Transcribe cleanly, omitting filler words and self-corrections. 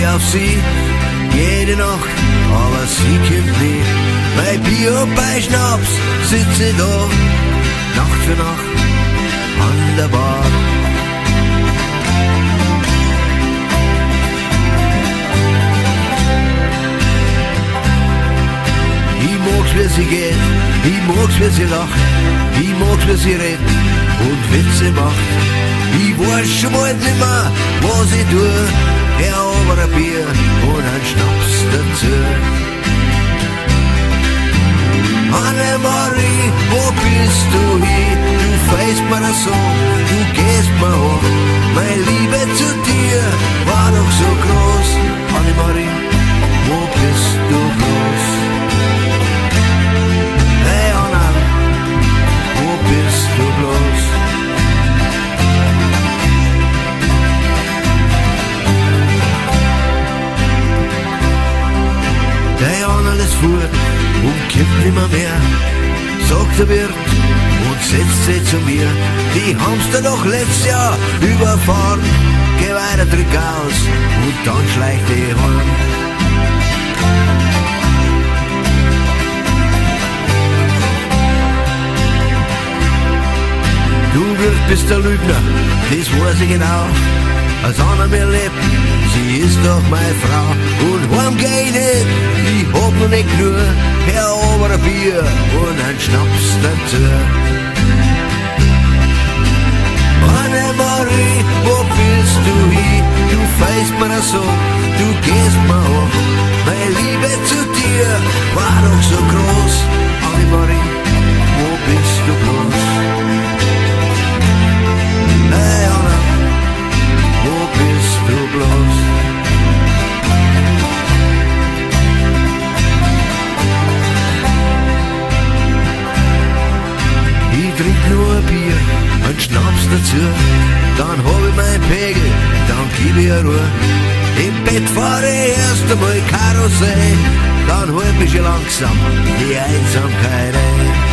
warte auf sie, jede Nacht, aber sie kommt nie. Bei Bier und bei Schnaps sitze ich da, Nacht für Nacht an der Bar. Ich mag's, wie sie geht, ich mag's, wie sie lacht, ich mag's, wie sie redet und Witze macht. Ich weiß schon bald nimmer, was ich tue, her aber ein Bier und ein Schnaps dazu. Annemarie, wo bist du hin? Du feist mir so, du gehst mir hoch. Meine Liebe zu dir war doch so groß. Annemarie, wo bist du bloß? Hey Anna, wo bist du bloß? Der Anna lässt fort und kommt nimmer mehr, sagt der Wirt und setzt sich zu mir. Die haben's da doch letztes Jahr überfahren. Geh weiter, drück aus und dann schleicht die heim. Du Wirt bist der Lügner, das weiß ich genau. Als Anna mir lebt, sie ist doch meine Frau. Und heim geh ich nicht, ich hab noch nicht nur her aber ein Bier und ein Schnaps dazu. Annemarie, wo bist du hin? Du feist mir so, du gehst mir hoch. Meine Liebe zu dir war doch so groß. Annemarie, wo bist du bloß? Hey Anna, wo bist du bloß? Ich trink nur ein Bier, ein Schnaps dazu, dann hab ich mein Pegel, dann gib ich Ruhe. Im Bett fahr ich erst einmal Karussell, dann holt mich schon langsam die Einsamkeit ein.